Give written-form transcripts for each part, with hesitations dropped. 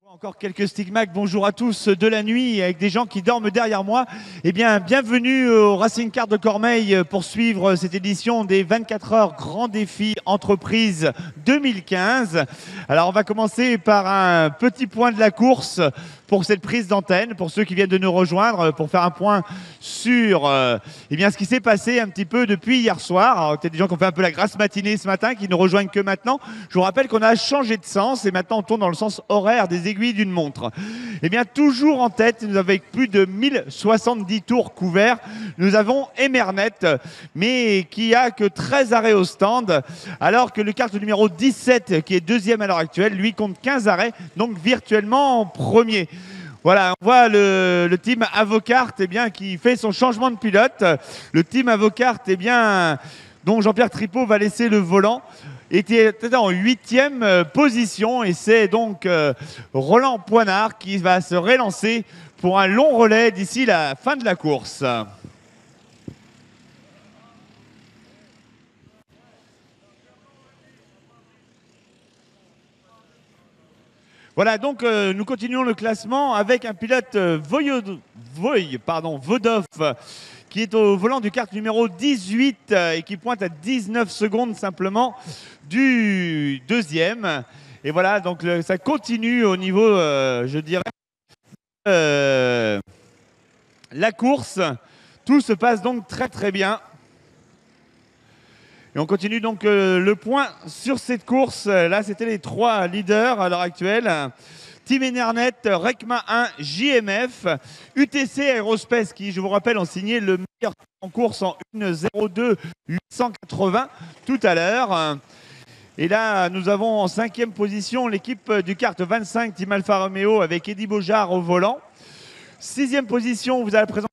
Encore quelques stigmates, bonjour à tous de la nuit avec des gens qui dorment derrière moi. Eh bien, bienvenue au Racing Kart de Cormeilles pour suivre cette édition des 24 heures Grand Défi Entreprise 2015. Alors, on va commencer par un petit point de la course pour cette prise d'antenne, pour ceux qui viennent de nous rejoindre, pour faire un point sur eh bien, ce qui s'est passé un petit peu depuis hier soir. Alors, peut-être des gens qui ont fait un peu la grasse matinée ce matin, qui ne rejoignent que maintenant. Je vous rappelle qu'on a changé de sens et maintenant on tourne dans le sens horaire des aiguilles d'une montre. Eh bien, toujours en tête, nous avec plus de 1070 tours couverts, nous avons Emernet, mais qui a que 13 arrêts au stand, alors que le kart numéro 17, qui est deuxième à l'heure actuelle, lui compte 15 arrêts, donc virtuellement en premier. Voilà, on voit le team Avocart eh bien, qui fait son changement de pilote. Le team Avocart eh bien, dont Jean-Pierre Tripault va laisser le volant, était en 8e position. Et c'est donc Roland Poinard qui va se relancer pour un long relais d'ici la fin de la course. Voilà, donc nous continuons le classement avec un pilote Vodov qui est au volant du kart numéro 18 et qui pointe à 19 secondes simplement du deuxième. Et voilà, donc ça continue au niveau, je dirais, la course. Tout se passe donc très très bien. Et on continue donc le point sur cette course. Là, c'était les trois leaders à l'heure actuelle. Team Enernet, Recma 1, JMF, UTC Aerospace qui, je vous rappelle, ont signé le meilleur temps en course en 1.02 880 tout à l'heure. Et là, nous avons en 5e position l'équipe du kart 25 Team Alfa Romeo avec Eddy Beaujard au volant. 6e position, vous allez présenter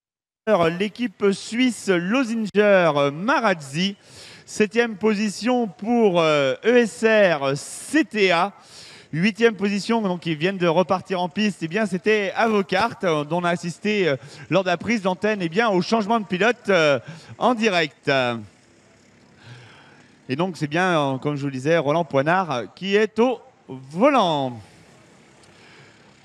l'équipe suisse Losinger Marazzi. 7e position pour ESR CTA. 8e position, donc ils viennent de repartir en piste, eh bien c'était Avocart, dont on a assisté lors de la prise d'antenne eh bien, au changement de pilote en direct. Et donc c'est bien, comme je vous le disais, Roland Poinard qui est au volant.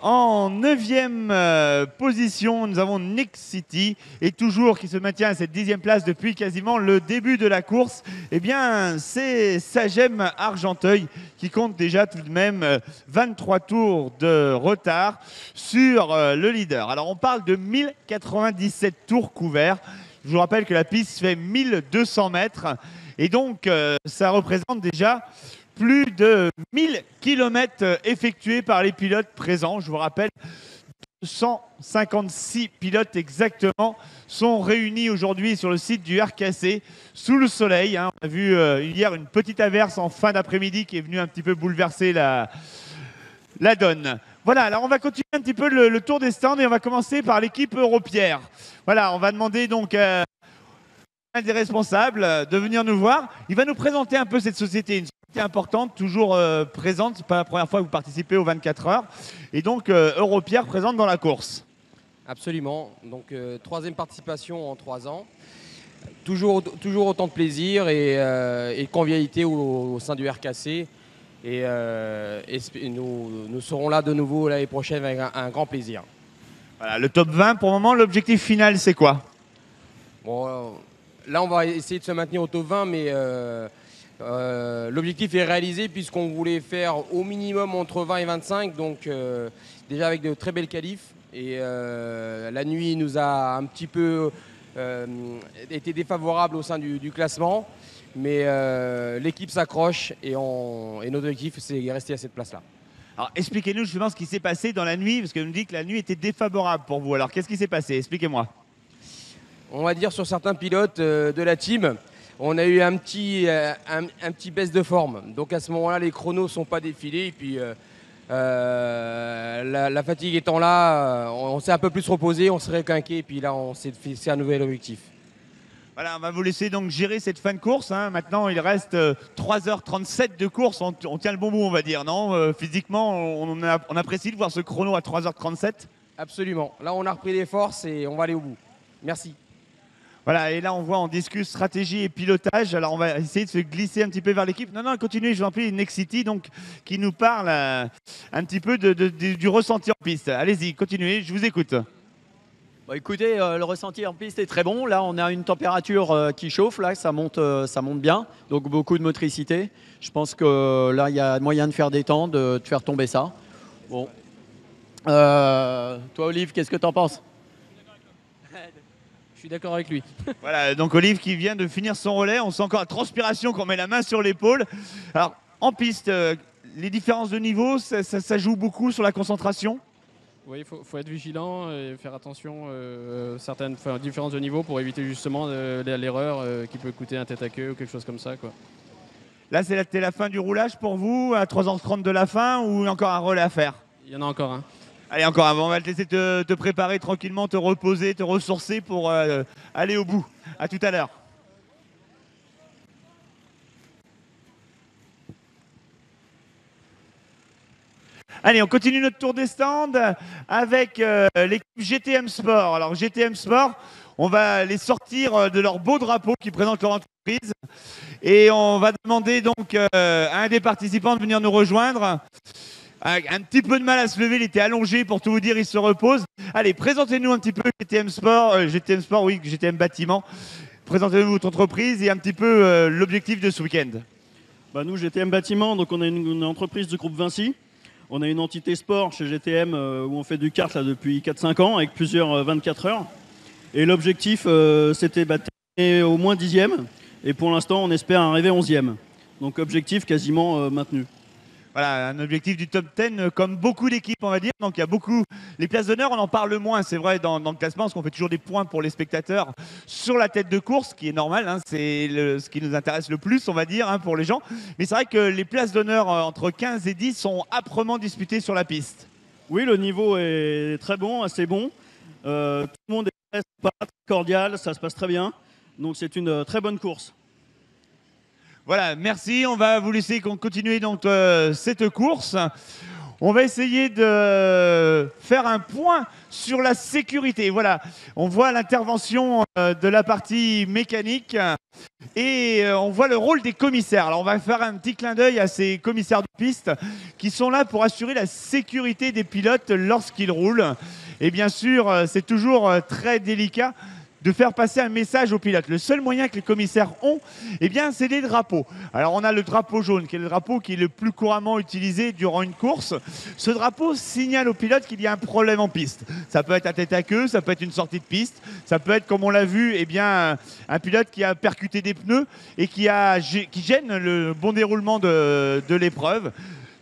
En 9e position, nous avons Nick City et toujours qui se maintient à cette 10e place depuis quasiment le début de la course. Eh bien, c'est Sagem Argenteuil qui compte déjà tout de même 23 tours de retard sur le leader. Alors, on parle de 1097 tours couverts. Je vous rappelle que la piste fait 1200 mètres et donc ça représente déjà plus de 1000 km effectués par les pilotes présents. Je vous rappelle, 156 pilotes exactement sont réunis aujourd'hui sur le site du RKC sous le soleil. On a vu hier une petite averse en fin d'après-midi qui est venue un petit peu bouleverser la donne. Voilà, alors on va continuer un petit peu le tour des stands et on va commencer par l'équipe Europierre. Voilà, on va demander donc à un des responsables de venir nous voir. Il va nous présenter un peu cette société, une société importante, toujours présente. C'est pas la première fois que vous participez aux 24 heures. Et donc, Europierre présente dans la course. Absolument. Donc, 3e participation en 3 ans. Toujours autant de plaisir et de convivialité au sein du RKC. Et nous serons là de nouveau l'année prochaine avec un grand plaisir. Voilà, le top 20, pour le moment, l'objectif final, c'est quoi? Bon, là, on va essayer de se maintenir au top 20, mais l'objectif est réalisé puisqu'on voulait faire au minimum entre 20 et 25, donc déjà avec de très belles qualifs. Et la nuit nous a un petit peu été défavorable au sein du classement, mais l'équipe s'accroche et notre objectif c'est rester à cette place-là. Alors expliquez-nous justement ce qui s'est passé dans la nuit, parce que vous nous dites que la nuit était défavorable pour vous. Alors qu'est-ce qui s'est passé? Expliquez-moi. On va dire sur certains pilotes de la team, on a eu un petit baisse de forme. Donc à ce moment-là, les chronos ne sont pas défilés. Et puis la fatigue étant là, on s'est un peu plus reposé, on s'est requinqué. Et puis là, on s'est fixé un nouvel objectif. Voilà, on va vous laisser donc gérer cette fin de course. Maintenant, il reste 3h37 de course. On tient le bon bout, on va dire, non? Physiquement, on apprécie de voir ce chrono à 3h37. Absolument. Là, on a repris des forces et on va aller au bout. Merci. Voilà, et là on voit, on discute stratégie et pilotage. Alors on va essayer de se glisser un petit peu vers l'équipe. Non, continuez, je vous en prie, Next City, donc, qui nous parle un petit peu du ressenti en piste. Allez-y, continuez, je vous écoute. Bon, écoutez, le ressenti en piste est très bon. Là, on a une température qui chauffe, là, ça monte bien, donc beaucoup de motricité. Je pense que là, il y a moyen de faire des temps, de faire tomber ça. Bon. Toi, Olive, qu'est-ce que tu en penses? Je suis d'accord avec lui. Voilà, donc Olive qui vient de finir son relais. On sent encore la transpiration qu'on met la main sur l'épaule. Alors, en piste, les différences de niveau, ça joue beaucoup sur la concentration? Oui, il faut être vigilant et faire attention à certaines différences de niveau pour éviter justement l'erreur qui peut coûter un tête à queue ou quelque chose comme ça, quoi. Là, c'est la fin du roulage pour vous, à 3h30 de la fin, ou encore un relais à faire? Il y en a encore un. Allez, encore un. On va te laisser te préparer tranquillement, te reposer, te ressourcer pour aller au bout. À tout à l'heure. Allez, on continue notre tour des stands avec l'équipe GTM Sport. Alors GTM Sport, on va les sortir de leur beau drapeau qui présente leur entreprise. Et on va demander donc à un des participants de venir nous rejoindre. Un petit peu de mal à se lever, il était allongé pour tout vous dire, il se repose. Allez, présentez-nous un petit peu GTM Sport, oui, GTM Bâtiment. Présentez-nous votre entreprise et un petit peu l'objectif de ce week-end. Bah nous, GTM Bâtiment, donc on est une entreprise du groupe Vinci. On a une entité sport chez GTM où on fait du kart là, depuis 4-5 ans avec plusieurs 24 heures. Et l'objectif, c'était terminer au moins 10e. Et pour l'instant, on espère arriver 11e. Donc objectif quasiment maintenu. Voilà, un objectif du top 10 comme beaucoup d'équipes, on va dire. Donc il y a beaucoup. Les places d'honneur, on en parle moins, c'est vrai, dans le classement, parce qu'on fait toujours des points pour les spectateurs sur la tête de course, ce qui est normal. Hein, c'est ce qui nous intéresse le plus, on va dire, hein, pour les gens. Mais c'est vrai que les places d'honneur entre 15 et 10 sont âprement disputées sur la piste. Oui, le niveau est très bon, assez bon. Tout le monde est très sympa, très cordial, ça se passe très bien. Donc c'est une très bonne course. Voilà, merci. On va vous laisser continuer donc cette course. On va essayer de faire un point sur la sécurité. Voilà, on voit l'intervention de la partie mécanique et on voit le rôle des commissaires. Alors on va faire un petit clin d'œil à ces commissaires de piste qui sont là pour assurer la sécurité des pilotes lorsqu'ils roulent. Et bien sûr, c'est toujours très délicat de faire passer un message aux pilotes. Le seul moyen que les commissaires ont, eh bien, c'est des drapeaux. Alors, on a le drapeau jaune, qui est le drapeau qui est le plus couramment utilisé durant une course. Ce drapeau signale aux pilotes qu'il y a un problème en piste. Ça peut être un tête à queue, ça peut être une sortie de piste, ça peut être, comme on l'a vu, eh bien, un pilote qui a percuté des pneus et qui gêne le bon déroulement de l'épreuve.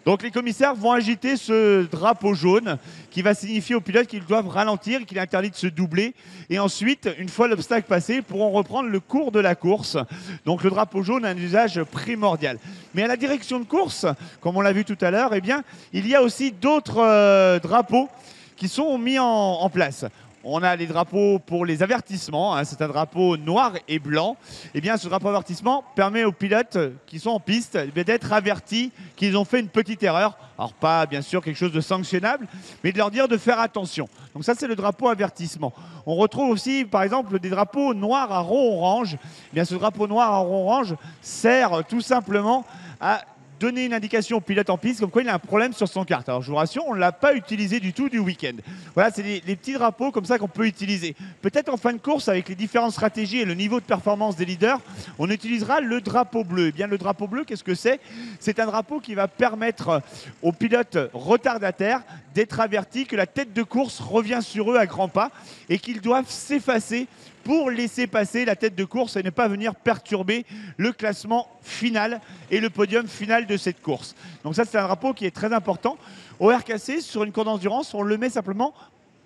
Donc les commissaires vont agiter ce drapeau jaune qui va signifier aux pilotes qu'ils doivent ralentir, qu'il est interdit de se doubler. Et ensuite, une fois l'obstacle passé, ils pourront reprendre le cours de la course. Donc le drapeau jaune a un usage primordial. Mais à la direction de course, comme on l'a vu tout à l'heure, eh bien, il y a aussi d'autres drapeaux qui sont mis en place. On a les drapeaux pour les avertissements, hein, c'est un drapeau noir et blanc. Eh bien, ce drapeau avertissement permet aux pilotes qui sont en piste d'être avertis qu'ils ont fait une petite erreur. Alors pas bien sûr quelque chose de sanctionnable, mais de leur dire de faire attention. Donc ça, c'est le drapeau avertissement. On retrouve aussi, par exemple, des drapeaux noirs à rond orange. Eh bien, ce drapeau noir à rond orange sert tout simplement à donner une indication au pilote en piste comme quoi il a un problème sur son kart. Alors je vous rassure, on ne l'a pas utilisé du tout du week-end. Voilà, c'est les petits drapeaux comme ça qu'on peut utiliser. Peut-être en fin de course, avec les différentes stratégies et le niveau de performance des leaders, on utilisera le drapeau bleu. Eh bien, le drapeau bleu, qu'est-ce que c'est? C'est un drapeau qui va permettre aux pilotes retardataires d'être avertis que la tête de course revient sur eux à grands pas et qu'ils doivent s'effacer pour laisser passer la tête de course et ne pas venir perturber le classement final et le podium final de cette course. Donc ça, c'est un drapeau qui est très important. Au RKC, sur une course d'endurance, on le met simplement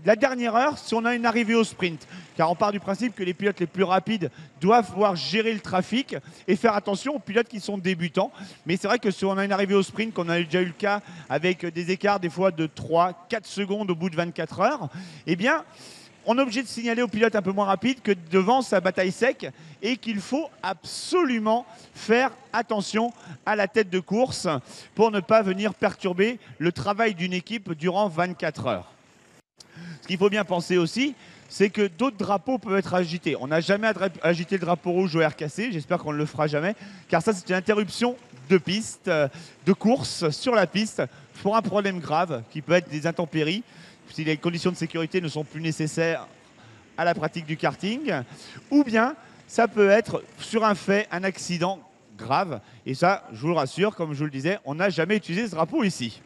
la dernière heure si on a une arrivée au sprint. Car on part du principe que les pilotes les plus rapides doivent pouvoir gérer le trafic et faire attention aux pilotes qui sont débutants. Mais c'est vrai que si on a une arrivée au sprint, qu'on a déjà eu le cas avec des écarts des fois de 3-4 secondes au bout de 24 heures, eh bien, on est obligé de signaler au pilote un peu moins rapide que devant sa bataille sec et qu'il faut absolument faire attention à la tête de course pour ne pas venir perturber le travail d'une équipe durant 24 heures. Ce qu'il faut bien penser aussi, c'est que d'autres drapeaux peuvent être agités. On n'a jamais agité le drapeau rouge au RKC, j'espère qu'on ne le fera jamais, car ça c'est une interruption de piste, de course sur la piste pour un problème grave qui peut être des intempéries, si les conditions de sécurité ne sont plus nécessaires à la pratique du karting, ou bien ça peut être sur un fait, un accident grave. Et ça, je vous le rassure, comme je vous le disais, on n'a jamais utilisé ce drapeau ici.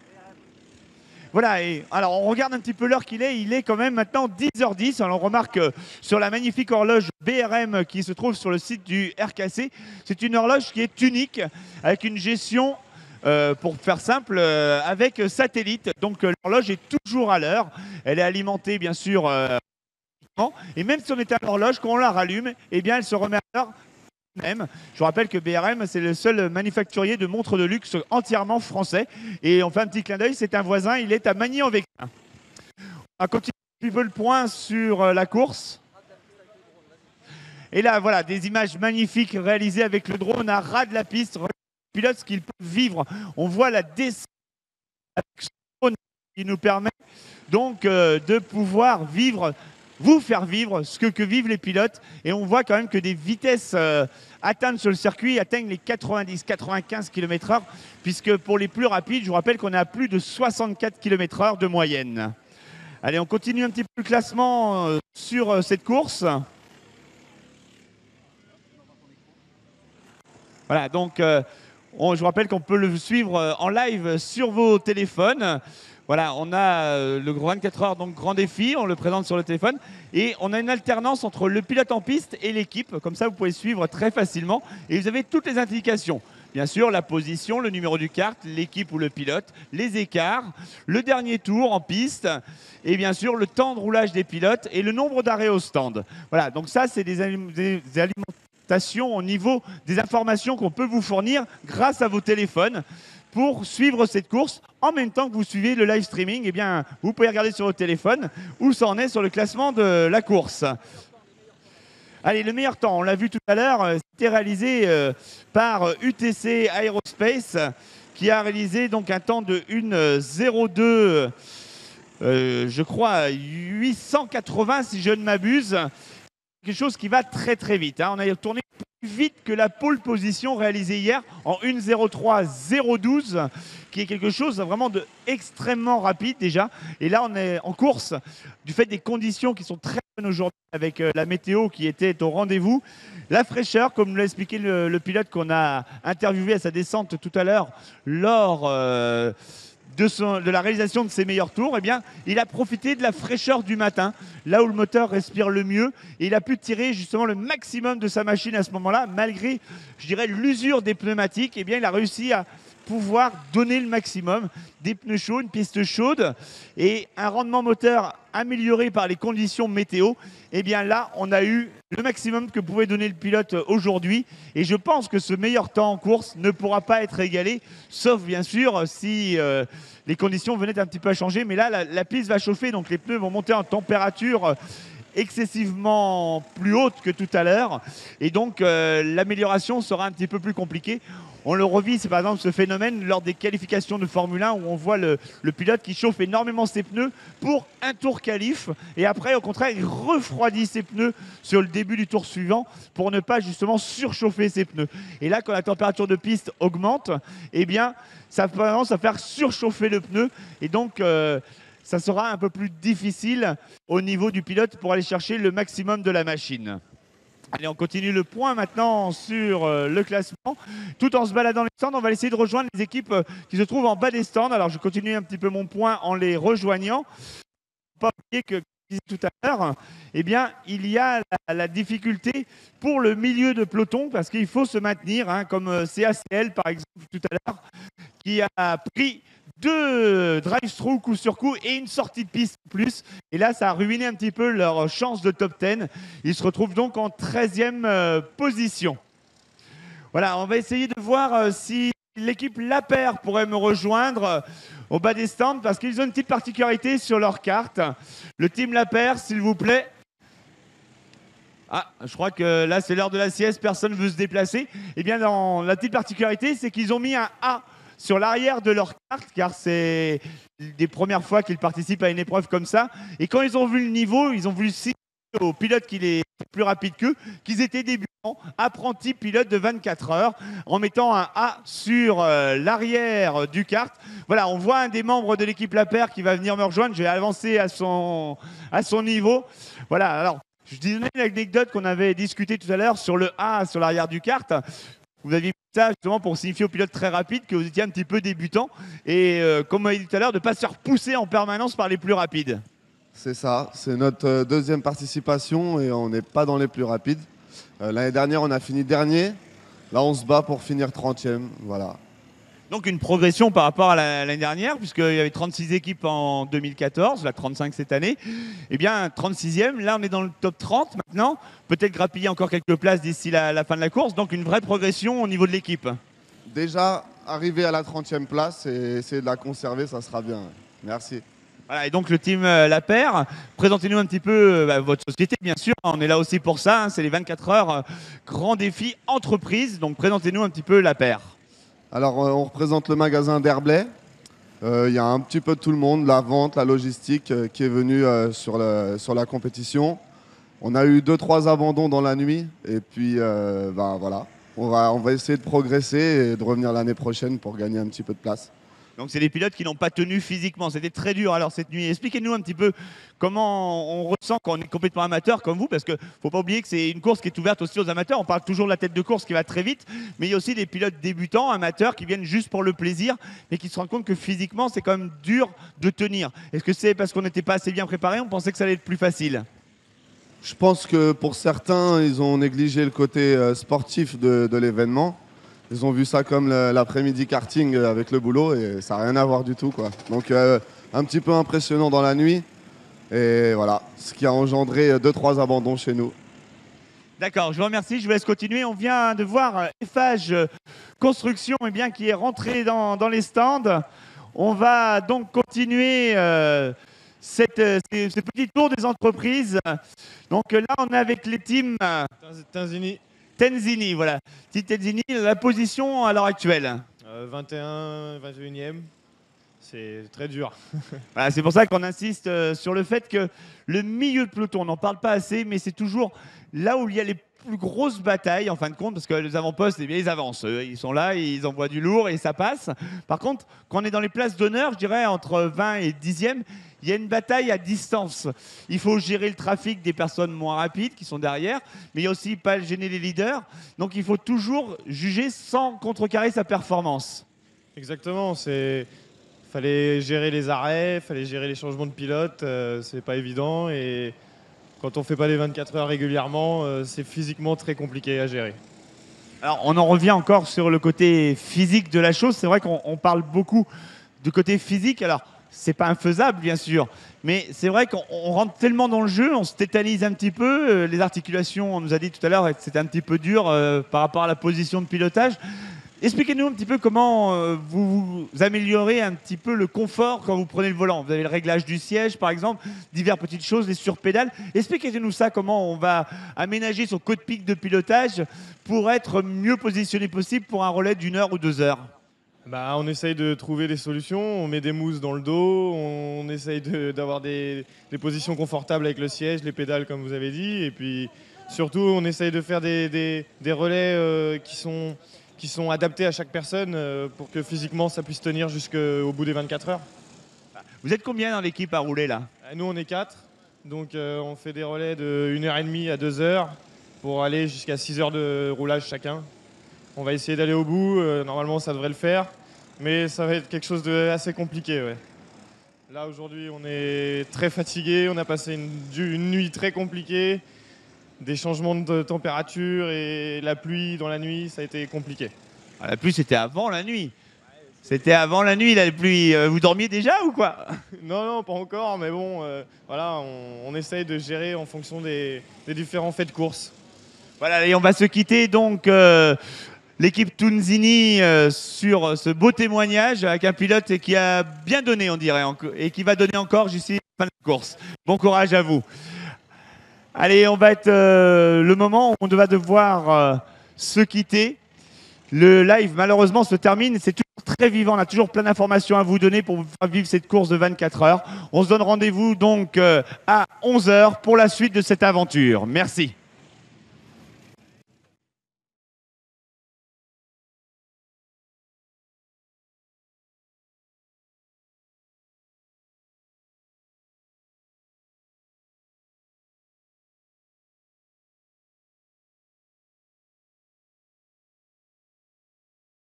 Voilà, et alors on regarde un petit peu l'heure qu'il est. Il est quand même maintenant 10h10. Alors on remarque sur la magnifique horloge BRM qui se trouve sur le site du RKC, c'est une horloge qui est unique, avec une gestion, pour faire simple, avec satellite. Donc l'horloge est toujours à l'heure. Elle est alimentée bien sûr, et même si on était à l'horloge, quand on la rallume, eh bien elle se remet à l'heure même. Je vous rappelle que BRM, c'est le seul manufacturier de montres de luxe entièrement français. Et on fait un petit clin d'œil, c'est un voisin, il est à Magny-en-Vexin. On va continuer un petit peu le point sur la course. Et là, voilà, des images magnifiques réalisées avec le drone à ras de la piste. Les pilotes, ce qu'ils peuvent vivre. On voit la descente avec ce drone qui nous permet donc de pouvoir vivre, vous faire vivre ce que vivent les pilotes. Et on voit quand même que des vitesses atteintes sur le circuit atteignent les 90-95 km/h, puisque pour les plus rapides, je vous rappelle qu'on est à plus de 64 km/h de moyenne. Allez, on continue un petit peu le classement sur cette course. Voilà, donc je vous rappelle qu'on peut le suivre en live sur vos téléphones. Voilà, on a le 24 heures, donc grand défi, on le présente sur le téléphone. Et on a une alternance entre le pilote en piste et l'équipe. Comme ça, vous pouvez suivre très facilement. Et vous avez toutes les indications. Bien sûr, la position, le numéro du kart, l'équipe ou le pilote, les écarts, le dernier tour en piste. Et bien sûr, le temps de roulage des pilotes et le nombre d'arrêts au stand. Voilà, donc ça, c'est des alimentations au niveau des informations qu'on peut vous fournir grâce à vos téléphones pour suivre cette course en même temps que vous suivez le live streaming. Eh bien, vous pouvez regarder sur votre téléphone où ça en est sur le classement de la course. Allez, le meilleur temps, on l'a vu tout à l'heure, c'était réalisé par UTC Aerospace qui a réalisé donc un temps de 1:02, je crois 880 si je ne m'abuse. Quelque chose qui va très très vite. Hein. On a tourné plus vite que la pole position réalisée hier en 1:03,012, qui est quelque chose vraiment de extrêmement rapide déjà. Et là, on est en course du fait des conditions qui sont très bonnes aujourd'hui avec la météo qui était au rendez-vous. La fraîcheur, comme nous l'a expliqué le pilote qu'on a interviewé à sa descente tout à l'heure lors de la réalisation de ses meilleurs tours, eh bien, il a profité de la fraîcheur du matin, là où le moteur respire le mieux, et il a pu tirer justement le maximum de sa machine à ce moment-là, malgré, je dirais, l'usure des pneumatiques. Eh bien, il a réussi à pouvoir donner le maximum, des pneus chauds, une piste chaude et un rendement moteur amélioré par les conditions météo. Et bien là, on a eu le maximum que pouvait donner le pilote aujourd'hui. Et je pense que ce meilleur temps en course ne pourra pas être égalé, sauf bien sûr si les conditions venaient un petit peu à changer. Mais là, la piste va chauffer, donc les pneus vont monter en température excessivement plus haute que tout à l'heure. Et donc, l'amélioration sera un petit peu plus compliquée. On le revit, c'est par exemple ce phénomène lors des qualifications de Formule 1 où on voit le pilote qui chauffe énormément ses pneus pour un tour qualif et après au contraire il refroidit ses pneus sur le début du tour suivant pour ne pas justement surchauffer ses pneus. Et là quand la température de piste augmente, eh bien ça a tendance à faire surchauffer le pneu et donc ça sera un peu plus difficile au niveau du pilote pour aller chercher le maximum de la machine. Allez, on continue le point maintenant sur le classement. Tout en se baladant les stands, on va essayer de rejoindre les équipes qui se trouvent en bas des stands. Alors, je continue un petit peu mon point en les rejoignant. Pas oublier que, comme je disais tout à l'heure, eh bien, il y a la difficulté pour le milieu de peloton parce qu'il faut se maintenir, hein, comme CACL par exemple tout à l'heure, qui a pris 2 drive-through coup sur coup et une sortie de piste en plus. Et là, ça a ruiné un petit peu leur chance de top 10. Ils se retrouvent donc en 13e position. Voilà, on va essayer de voir si l'équipe Lapeyre pourrait me rejoindre au bas des stands parce qu'ils ont une petite particularité sur leur carte. Le team Lapeyre, s'il vous plaît. Ah, je crois que là, c'est l'heure de la sieste, personne ne veut se déplacer. Eh bien, dans la petite particularité, c'est qu'ils ont mis un A sur l'arrière de leur carte, car c'est des premières fois qu'ils participent à une épreuve comme ça. Et quand ils ont vu le niveau, ils ont voulu signaler aux pilotes qui les plus rapides qu'eux, qu'ils étaient débutants, apprentis pilotes de 24 heures, en mettant un A sur l'arrière du kart. Voilà, on voit un des membres de l'équipe Lapeyre qui va venir me rejoindre. Je vais avancer à son niveau. Voilà, alors, je disais une anecdote qu'on avait discuté tout à l'heure sur le A sur l'arrière du kart. Vous aviez mis ça justement pour signifier aux pilotes très rapides que vous étiez un petit peu débutant et, comme on l'a dit tout à l'heure, de ne pas se faire pousser en permanence par les plus rapides. C'est ça, c'est notre deuxième participation et on n'est pas dans les plus rapides. L'année dernière, on a fini dernier. Là, on se bat pour finir 30e. Voilà. Donc une progression par rapport à l'année dernière, puisqu'il y avait 36 équipes en 2014, la 35 cette année. Eh bien, 36e, là on est dans le top 30 maintenant. Peut-être grappiller encore quelques places d'ici la fin de la course. Donc une vraie progression au niveau de l'équipe. Déjà, arriver à la 30e place et essayer de la conserver, ça sera bien. Merci. Voilà, et donc le team Lapeyre, présentez-nous un petit peu votre société, bien sûr. On est là aussi pour ça, hein, c'est les 24 heures grand défi entreprise. Donc présentez-nous un petit peu Lapeyre. Alors, on représente le magasin d'Herblay. Il y a un petit peu de tout le monde, la vente, la logistique qui est venue sur la compétition. On a eu 2-3 abandons dans la nuit et puis voilà, on va essayer de progresser et de revenir l'année prochaine pour gagner un petit peu de place. Donc c'est des pilotes qui n'ont pas tenu physiquement, c'était très dur alors cette nuit. Expliquez-nous un petit peu comment on ressent quand on est complètement amateur comme vous, parce qu'il ne faut pas oublier que c'est une course qui est ouverte aussi aux amateurs. On parle toujours de la tête de course qui va très vite, mais il y a aussi des pilotes débutants, amateurs, qui viennent juste pour le plaisir, mais qui se rendent compte que physiquement c'est quand même dur de tenir. Est-ce que c'est parce qu'on n'était pas assez bien préparé, on pensait que ça allait être plus facile? Je pense que pour certains, ils ont négligé le côté sportif de l'événement. Ils ont vu ça comme l'après-midi karting avec le boulot et ça n'a rien à voir du tout, quoi. Donc un petit peu impressionnant dans la nuit et voilà, ce qui a engendré 2-3 abandons chez nous. D'accord, je vous remercie, je vous laisse continuer. On vient de voir Eiffage Construction qui est rentré dans les stands. On va donc continuer ces petits tours des entreprises. Donc là, on est avec les teams Tenzini, voilà. Team Tenzini, la position à l'heure actuelle 21, 21e, c'est très dur. Voilà, c'est pour ça qu'on insiste sur le fait que le milieu de peloton, on n'en parle pas assez, mais c'est toujours là où il y a les plus grosses batailles en fin de compte, parce que les avant-postes, eh bien, ils avancent. Ils sont là, ils envoient du lourd et ça passe. Par contre, quand on est dans les places d'honneur, je dirais entre 20 et 10e, il y a une bataille à distance. Il faut gérer le trafic des personnes moins rapides qui sont derrière, mais il y a aussi pas gêner les leaders. Donc il faut toujours juger sans contrecarrer sa performance. Exactement, fallait gérer les arrêts, fallait gérer les changements de pilote, c'est pas évident et quand on fait pas les 24 heures régulièrement, c'est physiquement très compliqué à gérer. Alors on en revient encore sur le côté physique de la chose. C'est vrai qu'on parle beaucoup du côté physique. Alors c'est pas infaisable bien sûr, mais c'est vrai qu'on rentre tellement dans le jeu, on se tétanise un petit peu. Les articulations, on nous a dit tout à l'heure que c'était un petit peu dur par rapport à la position de pilotage. Expliquez-nous un petit peu comment vous améliorez un petit peu le confort quand vous prenez le volant. Vous avez le réglage du siège, par exemple, diverses petites choses, les surpédales. Expliquez-nous ça, comment on va aménager son cockpit de pilotage pour être mieux positionné possible pour un relais d'1 heure ou 2 heures. On essaye de trouver des solutions, on met des mousses dans le dos, on essaye d'avoir des positions confortables avec le siège, les pédales comme vous avez dit, et puis surtout on essaye de faire des relais qui sont adaptés à chaque personne pour que physiquement ça puisse tenir jusqu'au bout des 24 heures. Vous êtes combien dans l'équipe à rouler là? Nous on est 4, donc on fait des relais de 1h30 à 2 heures pour aller jusqu'à 6 heures de roulage chacun. On va essayer d'aller au bout, normalement ça devrait le faire, mais ça va être quelque chose d'assez compliqué. Ouais. Là aujourd'hui on est très fatigué, on a passé une nuit très compliquée, des changements de température et la pluie dans la nuit, ça a été compliqué. Ah, la pluie c'était avant la nuit. C'était avant la nuit la pluie. Vous dormiez déjà ou quoi? Non, pas encore, mais bon, voilà, on essaye de gérer en fonction des différents faits de course. Voilà, et on va se quitter donc l'équipe Tenzini sur ce beau témoignage avec un pilote qui a bien donné, on dirait, et qui va donner encore jusqu'à la fin de la course. Bon courage à vous. Allez, on va être le moment où on va devoir se quitter. Le live, malheureusement, se termine. C'est toujours très vivant. On a toujours plein d'informations à vous donner pour vous faire vivre cette course de 24 heures. On se donne rendez-vous donc à 11 h pour la suite de cette aventure. Merci.